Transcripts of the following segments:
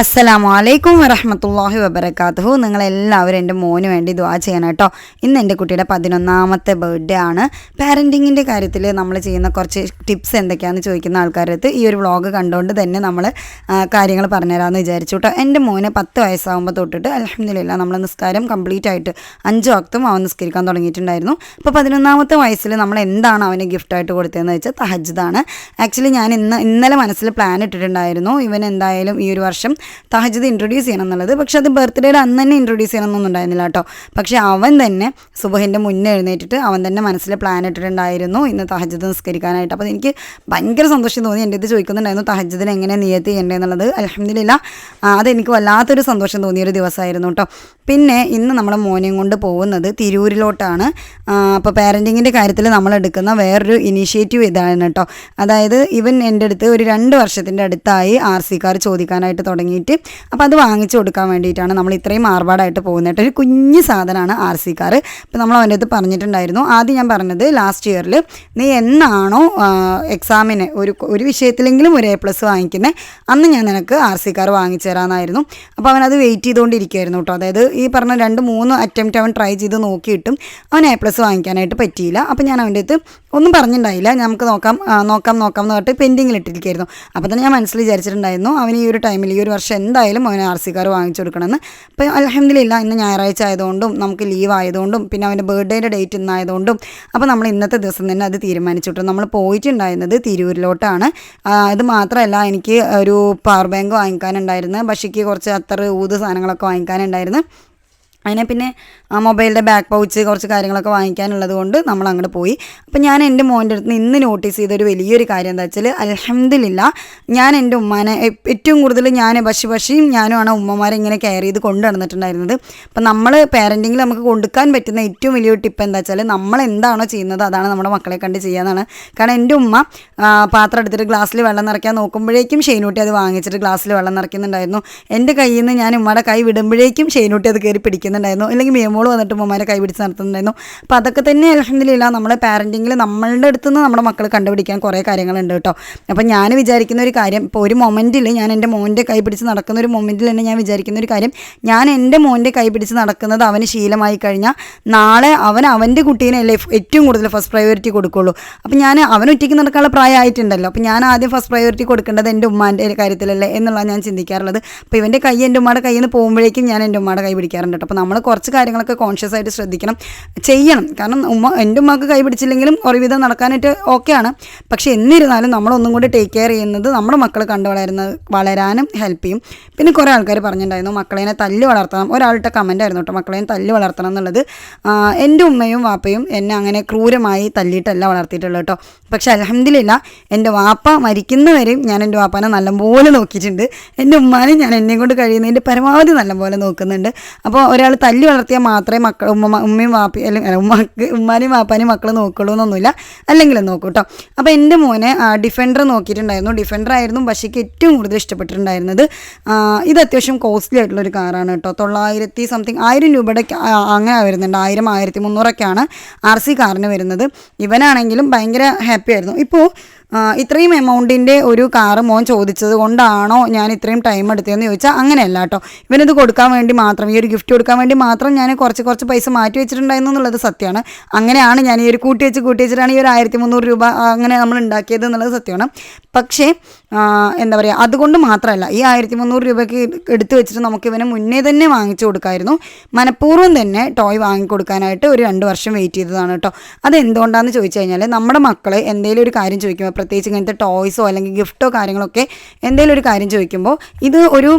അസ്സലാമു അലൈക്കും വറഹ്മത്തുള്ളാഹി വബറകാതുഹു. നിങ്ങളെല്ലാവരും എൻ്റെ മോന് വേണ്ടി ദുആ ചെയ്യണം കേട്ടോ. ഇന്ന് എൻ്റെ കുട്ടിയുടെ 11ാമത്തെ ബർത്ത്ഡേ ആണ്. പാരൻറ്റിങ്ങിൻ്റെ കാര്യത്തിൽ നമ്മൾ ചെയ്യുന്ന കുറച്ച് ടിപ്സ് എന്തൊക്കെയാണെന്ന് ചോദിക്കുന്ന ആൾക്കാരടുത്ത് ഈ ഒരു വ്ളോഗ് കണ്ടുകൊണ്ട് തന്നെ നമ്മൾ കാര്യങ്ങൾ പറഞ്ഞുതരാമെന്ന് വിചാരിച്ചു കേട്ടോ. എൻ്റെ മോന് 10 വയസ്സാകുമ്പോൾ തൊട്ടിട്ട് അൽഹംദുലില്ലാ നമ്മൾ നിസ്കാരം കംപ്ലീറ്റ് ആയിട്ട് 5 വക്തും അവൻ നിസ്കരിക്കാൻ തുടങ്ങിയിട്ടുണ്ടായിരുന്നു. അപ്പോൾ 11ാമത്തെ വയസ്സിൽ നമ്മൾ എന്താണ് അവന് ഗിഫ്റ്റായിട്ട് കൊടുത്തതെന്ന് വെച്ചാൽ തഹജ്ജുദാണ്. ആക്ച്വലി ഞാൻ ഇന്നലെ മനസ്സിൽ പ്ലാൻ ഇട്ടിട്ടുണ്ടായിരുന്നു ഇവൻ എന്തായാലും ഈ ഒരു വർഷം തഹജ്ജുദ് ഇൻട്രൊഡ്യൂസ് ചെയ്യണം എന്നുള്ളത്. പക്ഷെ അത് ബർത്ത്ഡേയുടെ അന്ന് തന്നെ ഇൻട്രൊഡ്യൂസ് ചെയ്യണമെന്നൊന്നും ഉണ്ടായിരുന്നില്ല കേട്ടോ. പക്ഷേ അവൻ തന്നെ സുബഹിൻ്റെ മുന്നേ എഴുന്നേറ്റിട്ട് അവൻ തന്നെ മനസ്സിൽ പ്ലാൻ ഇട്ടിട്ടുണ്ടായിരുന്നു ഇന്ന് തഹജ്ജുദ് നിസ്കരിക്കാനായിട്ട്. അപ്പോൾ എനിക്ക് ഭയങ്കര സന്തോഷം തോന്നി. എൻ്റെ ഇത് ചോദിക്കുന്നുണ്ടായിരുന്നു തഹജ്ജുദിന് എങ്ങനെ നിയത്ത് ചെയ്യേണ്ടതെന്നുള്ളത്. അൽഹംദുലില്ലാ അതെനിക്ക് വല്ലാത്തൊരു സന്തോഷം തോന്നിയൊരു ദിവസമായിരുന്നു കേട്ടോ. പിന്നെ ഇന്ന് നമ്മളെ മോനെയും കൊണ്ട് പോകുന്നത് തിരൂരിലോട്ടാണ്. അപ്പോൾ പാരൻറ്റിങ്ങിൻ്റെ കാര്യത്തിൽ നമ്മൾ എടുക്കുന്ന വേറൊരു ഇനീഷ്യേറ്റീവ് ഇതാണ് കേട്ടോ. അതായത് ഇവൻ എൻ്റെ അടുത്ത് ഒരു 2 വർഷത്തിൻ്റെ അടുത്തായി RC കാർ ചോദിക്കാനായിട്ട് തുടങ്ങിയിട്ട്, അപ്പോൾ അത് വാങ്ങിച്ചു കൊടുക്കാൻ വേണ്ടിയിട്ടാണ് നമ്മൾ ഇത്രയും ആർഭാടായിട്ട് പോകുന്നത്. ഒരു കുഞ്ഞ് സാധനമാണ് RC കാർ. ഇപ്പോൾ നമ്മൾ അവൻ്റെ അടുത്ത് പറഞ്ഞിട്ടുണ്ടായിരുന്നു. ആദ്യം ഞാൻ പറഞ്ഞത് ലാസ്റ്റ് ഇയറിൽ നീ എന്നാണോ എക്സാമിന് ഒരു വിഷയത്തിലെങ്കിലും ഒരു A+ വാങ്ങിക്കുന്നത് അന്ന് ഞാൻ നിനക്ക് RC കാർ വാങ്ങിച്ചു തരാമെന്നായിരുന്നു. അപ്പോൾ അവനത് വെയിറ്റ് ചെയ്തുകൊണ്ടിരിക്കുകയായിരുന്നു കേട്ടോ. അതായത് ഈ പറഞ്ഞ 2-3 അറ്റംപ്റ്റ് അവൻ ട്രൈ ചെയ്ത് നോക്കിയിട്ടും അവൻ A+ വാങ്ങിക്കാനായിട്ട് പറ്റിയില്ല. അപ്പോൾ ഞാൻ അവൻ്റെ അടുത്ത് ഒന്നും പറഞ്ഞിട്ടുണ്ടായില്ല. നമുക്ക് നോക്കാം എന്ന് പറഞ്ഞിട്ട് പെൻഡിങ്ങിൽ ഇട്ടിരിക്കുകയായിരുന്നു. അപ്പോൾ തന്നെ ഞാൻ മനസ്സിൽ വിചാരിച്ചിട്ടുണ്ടായിരുന്നു അവൻ ഈ ഒരു ടൈമിൽ ഈ ഒരു വർഷം എന്തായാലും അവന് RC കാർ വാങ്ങിച്ചു കൊടുക്കണമെന്ന്. അപ്പോൾ അൽഹംദുലില്ലാ ഇന്ന് ഞായറാഴ്ച ആയതുകൊണ്ടും നമുക്ക് ലീവ് ആയതുകൊണ്ടും പിന്നെ അവൻ്റെ ബർത്ത്ഡേയുടെ ഡേറ്റ് ഇന്നായതുകൊണ്ടും അപ്പോൾ നമ്മൾ ഇന്നത്തെ ദിവസം തന്നെ അത് തീരുമാനിച്ചിട്ടു. നമ്മൾ പോയിട്ടുണ്ടായിരുന്നത് തിരൂരിലോട്ടാണ്. അത് മാത്രമല്ല എനിക്ക് ഒരു പവർ ബാങ്ക് വാങ്ങിക്കാനുണ്ടായിരുന്നു. ബഷിക്ക് കുറച്ച് അത്തറ് ഊത് സാധനങ്ങളൊക്കെ വാങ്ങിക്കാനുണ്ടായിരുന്നു. അതിനെ പിന്നെ മൊബൈലിൻ്റെ ബാക്ക് പൗച്ച് കുറച്ച് കാര്യങ്ങളൊക്കെ വാങ്ങിക്കാനുള്ളത് കൊണ്ട് നമ്മൾ അങ്ങോട്ട് പോയി. അപ്പോൾ ഞാൻ എൻ്റെ മോൻ്റെ അടുത്ത് ഇന്ന് നോട്ടീസ് ചെയ്തൊരു വലിയൊരു കാര്യം എന്താ വെച്ചാൽ അൽഹംദുലില്ലാ ഞാൻ എൻ്റെ ഉമ്മാനെ ഏറ്റവും കൂടുതൽ ഞാൻ ബഷിയും ഞാനുമാണ് ഉമ്മമാരെ ഇങ്ങനെ കെയർ ചെയ്ത് കൊണ്ടു നടന്നിട്ടുണ്ടായിരുന്നത്. അപ്പോൾ നമ്മൾ പാരൻറ്റിങ്ങിൽ നമുക്ക് കൊടുക്കാൻ പറ്റുന്ന ഏറ്റവും വലിയൊരു ടിപ്പ് എന്താ വെച്ചാൽ നമ്മൾ എന്താണോ ചെയ്യുന്നത് അതാണ് നമ്മുടെ മക്കളെ കണ്ട് ചെയ്യാന്നാണ്. കാരണം എൻ്റെ ഉമ്മ പാത്രം എടുത്തിട്ട് ഗ്ലാസ്സിൽ വെള്ളം നിറയ്ക്കാൻ നോക്കുമ്പോഴേക്കും ഷെയ്നൂട്ടി അത് വാങ്ങിച്ചിട്ട് ഗ്ലാസ്സിൽ വെള്ളം നിറയ്ക്കുന്നുണ്ടായിരുന്നു. എൻ്റെ കയ്യിൽ നിന്ന് ഞാൻ ഉമ്മയുടെ കൈ വിടുമ്പോഴേക്കും ഷെയ്നൂട്ടി അത് കയറി പിടിക്കുന്നുണ്ടായിരുന്നു. അല്ലെങ്കിൽ മേമോള് വന്നിട്ട് ഉമ്മമാരെ കൈ പിടിച്ച് നടത്തുന്നുണ്ടായിരുന്നു. അപ്പോൾ അതൊക്കെ തന്നെ അൽഹംദുലില്ലാ നമ്മളെ പാരൻറ്റിങ്ങിൽ നമ്മളുടെ അടുത്ത് നിന്ന് നമ്മുടെ മക്കൾ കണ്ടുപിടിക്കാൻ കുറേ കാര്യങ്ങളുണ്ട് കേട്ടോ. അപ്പോൾ ഞാൻ വിചാരിക്കുന്ന ഒരു കാര്യം, ഇപ്പോൾ ഒരു മൊമെൻറ്റിൽ ഞാൻ എൻ്റെ മോൻ്റെ കൈ പിടിച്ച് നടക്കുന്ന ഒരു മൊമെൻറ്റിൽ തന്നെ ഞാൻ വിചാരിക്കുന്ന ഒരു കാര്യം, ഞാൻ എൻ്റെ മോൻ്റെ കൈ പിടിച്ച് നടക്കുന്നത് അവന് ശീലമായി കഴിഞ്ഞാൽ നാളെ അവൻ്റെ കുട്ടീനല്ലേ ഏറ്റവും കൂടുതൽ ഫസ്റ്റ് പ്രയോറിറ്റി കൊടുക്കുള്ളൂ. അപ്പോൾ ഞാൻ അവനൊറ്റയ്ക്ക് നടക്കാനുള്ള പ്രായമായിട്ടുണ്ടല്ലോ. അപ്പോൾ ഞാൻ ആദ്യം ഫസ്റ്റ് പ്രയോറിറ്റി കൊടുക്കേണ്ടത് എൻ്റെ ഉമ്മാൻ്റെ കാര്യത്തിലല്ലേ എന്നുള്ളതാണ് ഞാൻ ചിന്തിക്കാറുള്ളത്. അപ്പോൾ ഇവൻ്റെ കൈ എൻ്റെ ഉമ്മയുടെ കയ്യിൽ നിന്ന് പോകുമ്പോഴേക്കും ഞാൻ എൻ്റെ ഉമ്മയുടെ കൈ പിടിക്കാറുണ്ട് കേട്ടോ. അപ്പോൾ നമ്മൾ കുറച്ച് കാര്യങ്ങളൊക്കെ കോൺഷ്യസ് ആയിട്ട് ശ്രദ്ധിക്കണം, ചെയ്യണം. കാരണം എൻ്റെ ഉമ്മക്ക് കൈ പിടിച്ചില്ലെങ്കിലും ഒരുവിധം നടക്കാനായിട്ട് ഓക്കെയാണ്. പക്ഷേ എന്നിരുന്നാലും നമ്മളൊന്നും കൂടി ടേക്ക് കെയർ ചെയ്യുന്നത് നമ്മുടെ മക്കൾ കണ്ടു വളരാനും ഹെൽപ്പ് ചെയ്യും. പിന്നെ കുറേ ആൾക്കാർ പറഞ്ഞിട്ടുണ്ടായിരുന്നു മക്കളേനെ തല്ലി വളർത്തണം. ഒരാളുടെ കമൻ്റ് ആയിരുന്നു കേട്ടോ മക്കളേനെ തല്ലി വളർത്തണം എന്നുള്ളത്. എൻ്റെ ഉമ്മയും വാപ്പയും എന്നെ അങ്ങനെ ക്രൂരമായി തല്ലിയിട്ടല്ല വളർത്തിയിട്ടുള്ളത് കേട്ടോ. പക്ഷേ അൽഹംദുലില്ലാ എൻ്റെ വാപ്പ മരിക്കുന്നവരെയും ഞാൻ എൻ്റെ വാപ്പാനെ നല്ലപോലെ നോക്കിയിട്ടുണ്ട്. എൻ്റെ ഉമ്മാനെ ഞാൻ എന്നെയും കൊണ്ട് കഴിയുന്നതിൻ്റെ പരമാവധി നല്ലപോലെ നോക്കുന്നുണ്ട്. അപ്പോൾ ഒരാൾ തല്ലി വളർത്തിയാൽ മാത്രമേ ഉമ്മയും വാപ്പയും അല്ലെങ്കിൽ ഉമ്മാനെയും വാപ്പാനെയും മക്കൾ നോക്കുള്ളൂ എന്നൊന്നുമില്ല, അല്ലെങ്കിലും നോക്കൂ കേട്ടോ. അപ്പോൾ എൻ്റെ മോനെ ഡിഫൻഡർ നോക്കിയിട്ടുണ്ടായിരുന്നു. ഡിഫൻഡർ ആയിരുന്നു ബഷിക്ക് ഏറ്റവും കൂടുതൽ ഇഷ്ടപ്പെട്ടിട്ടുണ്ടായിരുന്നത്. ഇത് അത്യാവശ്യം കോസ്റ്റ്ലി ആയിട്ടുള്ളൊരു കാറാണ് കേട്ടോ. 900 സംതിങ് 1000 രൂപയുടെ അങ്ങനെ വരുന്നുണ്ട്. 1000 1300ഒക്കെയാണ് RC കാറിന് വരുന്നത്. ഇവനാണെങ്കിലും ഭയങ്കര ഹാപ്പി ആയിരുന്നു. ഇപ്പോൾ ഇത്രയും എമൗണ്ടിൻ്റെ ഒരു കാറ് മോൻ ചോദിച്ചത് കൊണ്ടാണോ ഞാൻ ഇത്രയും ടൈം എടുത്തതെന്ന് ചോദിച്ചാൽ അങ്ങനെയല്ല കേട്ടോ. ഇവനിത് കൊടുക്കാൻ വേണ്ടി മാത്രം, ഈ ഒരു ഗിഫ്റ്റ് കൊടുക്കാൻ വേണ്ടി മാത്രം ഞാൻ കുറച്ച് പൈസ മാറ്റി വെച്ചിട്ടുണ്ടായിരുന്നു എന്നുള്ളത് സത്യമാണ്. അങ്ങനെയാണ് ഞാൻ ഈ ഒരു കൂട്ടി വെച്ചിട്ടാണ് ഈ ഒരു 1300 രൂപ അങ്ങനെ നമ്മൾ ഉണ്ടാക്കിയത് എന്നുള്ളത് സത്യമാണ്. പക്ഷേ എന്താ പറയുക, അതുകൊണ്ട് മാത്രമല്ല ഈ 1300 രൂപയ്ക്ക് എടുത്തു വെച്ചിട്ട് നമുക്ക് ഇവനെ മുന്നേ തന്നെ വാങ്ങിച്ചു കൊടുക്കാമായിരുന്നു. മനഃപൂർവ്വം തന്നെ ടോയ് വാങ്ങിക്കൊടുക്കാനായിട്ട് ഒരു 2 വർഷം വെയിറ്റ് ചെയ്തതാണ് കേട്ടോ. അതെന്തുകൊണ്ടാണെന്ന് ചോദിച്ചു കഴിഞ്ഞാൽ നമ്മുടെ മക്കൾ എന്തെങ്കിലും ഒരു കാര്യം ചോദിക്കുമ്പോൾ, പ്രത്യേകിച്ച് ഇങ്ങനത്തെ ടോയ്സോ അല്ലെങ്കിൽ ഗിഫ്റ്റോ കാര്യങ്ങളൊക്കെ എന്തെങ്കിലും ഒരു കാര്യം ചോദിക്കുമ്പോൾ ഇത് ഒരു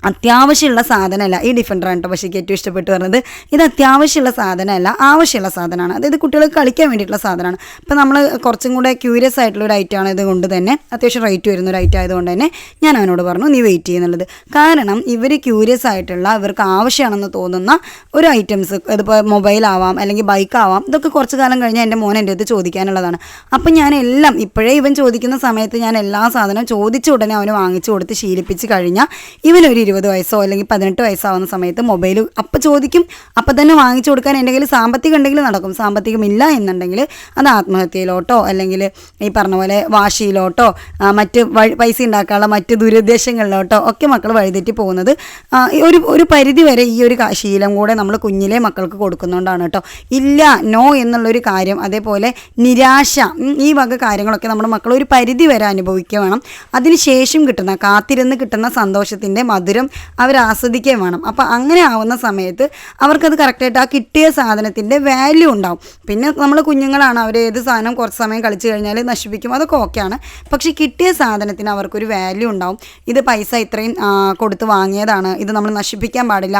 അത്യാവശ്യമുള്ള സാധനമല്ല. ഈ ഡിഫൻഡറാണ് കേട്ടോ പക്ഷേ എനിക്ക് ഏറ്റവും ഇഷ്ടപ്പെട്ട് പറഞ്ഞത്. ഇത് അത്യാവശ്യമുള്ള സാധനമല്ല, ആവശ്യമുള്ള സാധനമാണ്. അതായത് കുട്ടികൾക്ക് കളിക്കാൻ വേണ്ടിയിട്ടുള്ള സാധനമാണ്. അപ്പോൾ നമ്മൾ കുറച്ചും കൂടെ ക്യൂരിയസ് ആയിട്ടുള്ള ഒരു ഐറ്റമാണ് ഇതുകൊണ്ട് തന്നെ, അത്യാവശ്യം റേറ്റ് വരുന്ന ഒരു ഐറ്റം ആയതുകൊണ്ട് തന്നെ ഞാൻ അവനോട് പറഞ്ഞു നീ വെയിറ്റ് ചെയ്യുന്നുള്ളത്. കാരണം ഇവർ ക്യൂരിയസ് ആയിട്ടുള്ള, ഇവർക്ക് ആവശ്യമാണെന്ന് തോന്നുന്ന ഒരു ഐറ്റംസ്, ഇതിപ്പോൾ മൊബൈലാവാം അല്ലെങ്കിൽ ബൈക്കാവാം, ഇതൊക്കെ കുറച്ച് കാലം കഴിഞ്ഞാൽ എൻ്റെ മോൻ എൻ്റെ അടുത്ത് ചോദിക്കാനുള്ളതാണ്. അപ്പം ഞാൻ എല്ലാം ഇപ്പോഴേ ഇവൻ ചോദിക്കുന്ന സമയത്ത് ഞാൻ എല്ലാ സാധനവും ചോദിച്ച ഉടനെ അവന് വാങ്ങിച്ചു കൊടുത്ത് ശീലിപ്പിച്ച് കഴിഞ്ഞാൽ ഇവനൊരു 20 വയസ്സോ അല്ലെങ്കിൽ 18 വയസ്സാവുന്ന സമയത്ത് മൊബൈൽ അപ്പം ചോദിക്കും, അപ്പം തന്നെ വാങ്ങിച്ചു കൊടുക്കാൻ എൻ്റെ കയ്യിൽ സാമ്പത്തികം ഉണ്ടെങ്കിൽ നടക്കും. സാമ്പത്തികമില്ല എന്നുണ്ടെങ്കിൽ അത് ആത്മഹത്യയിലോട്ടോ അല്ലെങ്കിൽ ഈ പറഞ്ഞ പോലെ വാശിയിലോട്ടോ മറ്റ് പൈസ ഉണ്ടാക്കാനുള്ള മറ്റ് ദുരുദ്ദേശങ്ങളിലോട്ടോ ഒക്കെ മക്കൾ വഴിതെറ്റി പോകുന്നത് ഒരു പരിധി വരെ ഈ ഒരു ശീലം കൂടെ നമ്മൾ കുഞ്ഞിലെ മക്കൾക്ക് കൊടുക്കുന്നതുകൊണ്ടാണ് കേട്ടോ. ഇല്ല, നോ എന്നുള്ളൊരു കാര്യം, അതേപോലെ നിരാശ, ഈ വക കാര്യങ്ങളൊക്കെ നമ്മുടെ മക്കൾ ഒരു പരിധി വരെ അനുഭവിക്കുക വേണം. അതിനുശേഷം കാത്തിരുന്ന് കിട്ടുന്ന സന്തോഷത്തിൻ്റെ മധുരം അവർ ആസ്വദിക്കുകയും വേണം. അപ്പോൾ അങ്ങനെ ആവുന്ന സമയത്ത് അവർക്കത് കറക്റ്റായിട്ട് ആ കിട്ടിയ സാധനത്തിൻ്റെ വാല്യൂ ഉണ്ടാവും. പിന്നെ നമ്മൾ കുഞ്ഞുങ്ങളാണ്, അവർ ഏത് സാധനം കുറച്ച് സമയം കളിച്ച് കഴിഞ്ഞാൽ നശിപ്പിക്കും, അതൊക്കെ ഓക്കെയാണ്. പക്ഷേ കിട്ടിയ സാധനത്തിന് അവർക്കൊരു വാല്യൂ ഉണ്ടാവും. ഇത് പൈസ ഇത്രയും കൊടുത്ത് വാങ്ങിയതാണ്, ഇത് നമ്മൾ നശിപ്പിക്കാൻ പാടില്ല,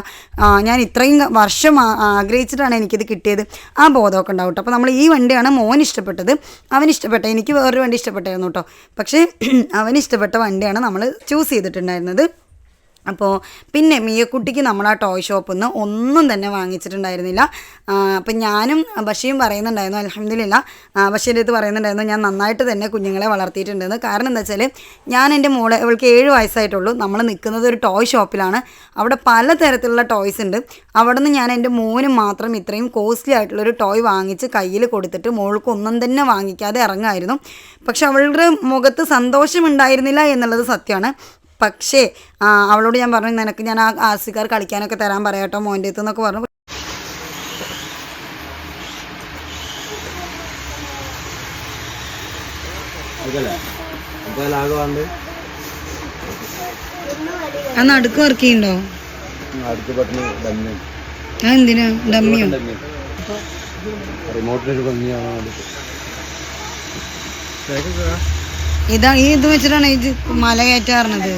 ഞാൻ ഇത്രയും വർഷം ആഗ്രഹിച്ചിട്ടാണ് എനിക്കിത് കിട്ടിയത്, ആ ബോധമൊക്കെ ഉണ്ടാവും കേട്ടോ. അപ്പോൾ നമ്മൾ ഈ വണ്ടിയാണ് മോൻ ഇഷ്ടപ്പെട്ടത്, എനിക്ക് വേറൊരു വണ്ടി ഇഷ്ടപ്പെട്ടായിരുന്നു കേട്ടോ. പക്ഷേ അവനിഷ്ടപ്പെട്ട വണ്ടിയാണ് നമ്മൾ ചൂസ് ചെയ്തിട്ടുണ്ടായിരുന്നത്. അപ്പോൾ പിന്നെ മിയക്കുട്ടിക്ക് നമ്മൾ ആ ടോയ് ഷോപ്പിൽ നിന്ന് ഒന്നും തന്നെ വാങ്ങിച്ചിട്ടുണ്ടായിരുന്നില്ല. അപ്പം ഞാനും ബഷീറും പറയുന്നുണ്ടായിരുന്നു, അൽഹംദുലില്ലാ ബഷീറിൻ്റെ അടുത്ത് പറയുന്നുണ്ടായിരുന്നു, ഞാൻ നന്നായിട്ട് തന്നെ കുഞ്ഞുങ്ങളെ വളർത്തിയിട്ടുണ്ടെന്ന്. കാരണം എന്താ വെച്ചാൽ ഞാൻ എൻ്റെ മോളെ, അവൾക്ക് 7 വയസ്സായിട്ടുള്ളൂ, നമ്മൾ നിൽക്കുന്നത് ഒരു ടോയ് ഷോപ്പിലാണ്, അവിടെ പലതരത്തിലുള്ള ടോയ്സ് ഉണ്ട്. അവിടെ നിന്ന് ഞാൻ എൻ്റെ മോന് മാത്രം ഇത്രയും കോസ്റ്റ്ലി ആയിട്ടുള്ളൊരു ടോയ് വാങ്ങിച്ച് കയ്യിൽ കൊടുത്തിട്ട് മോൾക്ക് ഒന്നും തന്നെ വാങ്ങിക്കാതെ ഇറങ്ങുമായിരുന്നു. പക്ഷെ അവളുടെ മുഖത്ത് സന്തോഷമുണ്ടായിരുന്നില്ല എന്നുള്ളത് സത്യമാണ്. പക്ഷേ അവളോട് ഞാൻ പറഞ്ഞു, നിനക്ക് ഞാൻ ആ ആസിക്കാർ കളിക്കാനൊക്കെ തരാൻ പറയാട്ടോ മോൻ്റെ അടുത്ത് എന്നൊക്കെ പറഞ്ഞു. അന്ന് അടുക്ക് വർക്ക് ചെയ്യണ്ടോ? എന്തിനാ ഡമ്മിയോ? ഇത് വെച്ചിട്ടാണ് ഇത് മല കയറ്റാറുന്നത്.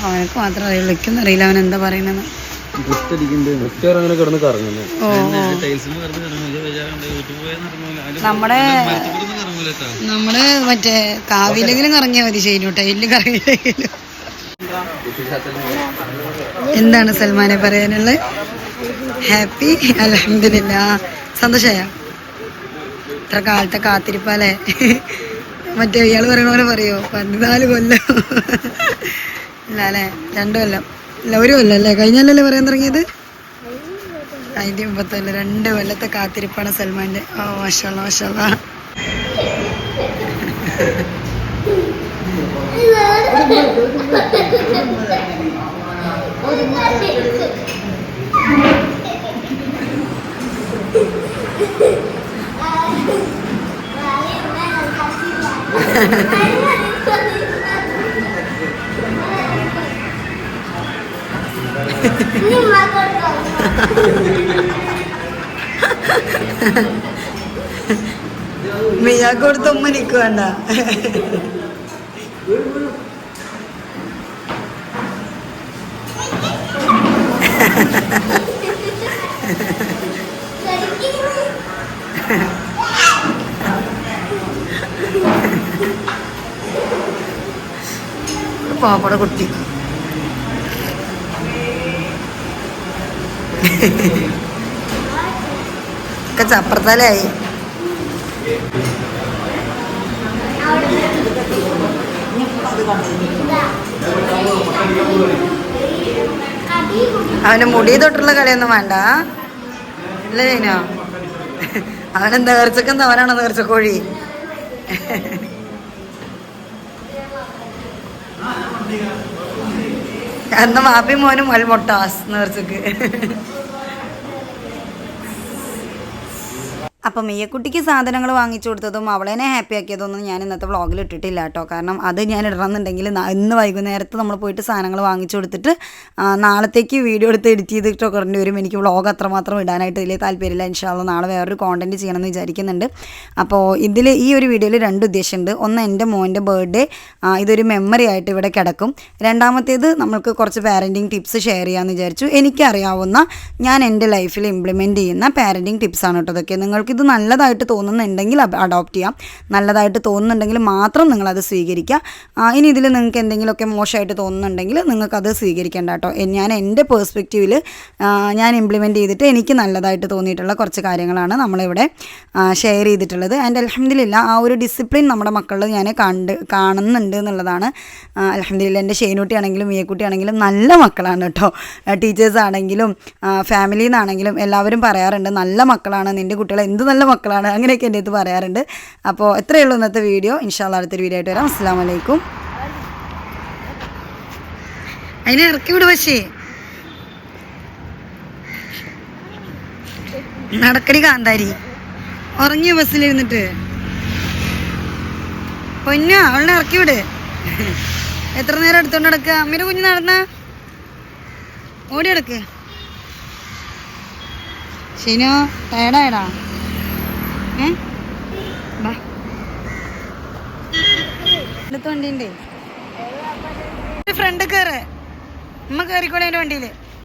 അവനക്ക് മാത്രം അറിയുള്ളൂ, എനിക്കൊന്നും അറിയില്ല അവൻ എന്താ പറയുന്നത്. നമ്മുടെ മറ്റേ കാവിലെങ്കിലും കറങ്ങിയാൽ മതി, ശരി ടൈലിൽ കറങ്ങിയില്ലെങ്കിലും. എന്താണ് സൽമാനെ പറയാനുള്ളത്? ഹാപ്പി, അൽഹംദുലില്ലാ. സന്തോഷമായ ഇത്ര കാലത്തെ കാത്തിരിപ്പല്ലേ? മറ്റേ ഇയാൾ പറയണ പോലെ പറയോ 14 കൊല്ലം ഇല്ല അല്ലേ, 2 കൊല്ലം ഇല്ല, 1 കൊല്ലം അല്ലേ, കഴിഞ്ഞല്ലേ പറയാൻ തുടങ്ങിയത്? 30 2 കൊല്ലത്തെ കാത്തിരിപ്പാണ് സൽമാൻ്റെ. ഓ മാഷാഅല്ലാ മാഷാഅല്ലാ. മിയാക്കൊടുത്ത് ഉമ്മ നിൽക്കുവേണ്ട. പാപ്പട കുട്ടി ഒക്കെ ചപ്പർത്തലായി. അവൻ്റെ മുടി തൊട്ടുള്ള കളിയൊന്നും വേണ്ട അല്ലേ കഴിഞ്ഞോ? അവനെ നേർച്ചക്കെന്താ, അവനാണോ നേർച്ചക്കോഴി? എന്നാ മാപ്പി മോനും മൊട്ടാസ് നേർച്ചക്ക്. അപ്പം മിയക്കുട്ടിക്ക് സാധനങ്ങൾ വാങ്ങിച്ചു കൊടുത്തതും അവളെന്നെ ഹാപ്പി ആക്കിയതൊന്നും ഞാൻ ഇന്നത്തെ വ്ളോഗിൽ ഇട്ടിട്ടില്ല കേട്ടോ. കാരണം അത് ഞാൻ ഇടണമെന്നുണ്ടെങ്കിൽ ഇന്ന് വൈകുന്നേരത്ത് നമ്മൾ പോയിട്ട് സാധനങ്ങൾ വാങ്ങിച്ചു കൊടുത്തിട്ട് നാളത്തേക്ക് വീഡിയോ എടുത്ത് എഡിറ്റ് ചെയ്തിട്ടൊക്കെ വരേണ്ടി വരും. എനിക്ക് വ്ളോഗ് അത്രമാത്രം ഇടാനായിട്ട് വലിയ താല്പര്യമില്ല. ഇൻഷാല്ലാ നാളെ വേറൊരു കോണ്ടൻറ്റ് ചെയ്യണമെന്ന് വിചാരിക്കുന്നുണ്ട്. അപ്പോൾ ഈ ഒരു വീഡിയോയിൽ 2 ഉദ്ദേശമുണ്ട്. ഒന്ന്, എൻ്റെ മോൻ്റെ ബർത്ത്ഡേ ഇതൊരു മെമ്മറി ആയിട്ട് ഇവിടെ കിടക്കും. രണ്ടാമത്തേത് നമ്മൾക്ക് കുറച്ച് പാരൻറ്റിങ് ടിപ്സ് ഷെയർ ചെയ്യാമെന്ന് വിചാരിച്ചു. എനിക്കറിയാവുന്ന, ഞാൻ എൻ്റെ ലൈഫിൽ ഇംപ്ലിമെൻറ്റ് ചെയ്യുന്ന പാരൻറ്റിങ് ടിപ്സാണ് കേട്ടോ ഇതൊക്കെ. നിങ്ങൾക്ക് നിങ്ങൾക്കിത് നല്ലതായിട്ട് തോന്നുന്നുണ്ടെങ്കിൽ അഡോപ്റ്റ് ചെയ്യാം, നല്ലതായിട്ട് തോന്നുന്നുണ്ടെങ്കിൽ മാത്രം നിങ്ങളത് സ്വീകരിക്കുക. ഇനി ഇതിൽ നിങ്ങൾക്ക് എന്തെങ്കിലുമൊക്കെ മോശമായിട്ട് തോന്നുന്നുണ്ടെങ്കിൽ നിങ്ങൾക്കത് സ്വീകരിക്കേണ്ട കേട്ടോ. ഞാൻ എൻ്റെ പേഴ്സ്പെക്റ്റീവിൽ ഞാൻ ഇംപ്ലിമെൻറ്റ് ചെയ്തിട്ട് എനിക്ക് നല്ലതായിട്ട് തോന്നിയിട്ടുള്ള കുറച്ച് കാര്യങ്ങളാണ് നമ്മളിവിടെ ഷെയർ ചെയ്തിട്ടുള്ളത്. ആൻഡ് അൽഹംദുലില്ലാ ആ ഒരു ഡിസിപ്ലിൻ നമ്മുടെ മക്കളിൽ ഞാൻ കാണുന്നുണ്ട് എന്നുള്ളതാണ്. അൽഹംദുലില്ലാ എൻ്റെ ഷെയ്നൂട്ടിയാണെങ്കിലും മിയക്കുട്ടിയാണെങ്കിലും നല്ല മക്കളാണ് കേട്ടോ. ടീച്ചേഴ്സ് ആണെങ്കിലും ഫാമിലിയിൽ നിന്നാണെങ്കിലും എല്ലാവരും പറയാറുണ്ട് നല്ല മക്കളാണ്, നിൻ്റെ കുട്ടികൾ എന്ത് നല്ല മക്കളാണ്, അങ്ങനെയൊക്കെ എൻ്റെ അടുത്ത് പറയാറുണ്ട്. അപ്പോൾ എത്രയേ ഉള്ളൂ ഇന്നത്തെ വീഡിയോ. ഇൻഷാ അല്ലാഹ് അടുത്തൊരു വീഡിയോ ആയിട്ട് വരാം. അസ്സലാമു അലൈക്കും. അതിനെ ഇറക്കി വിട്. പക്ഷേ നടക്കടി കാന്താരി, ഉറങ്ങിയ ബസ്സിലിരുന്നിട്ട്. പൊന്നു അവളെ ഇറക്കി വിട്. എത്ര നേരം എടുത്തോണ്ട് നടക്കുക? അമ്മയുടെ കുഞ്ഞ് നടന്ന ഓടി നടക്ക്. ശരിയോ ടയർഡായടാ? അടുത്ത വണ്ടിയുണ്ട്, ഫ്രണ്ട് കയറ്. അമ്മ കയറിക്കോളെ എൻ്റെ വണ്ടിയിൽ.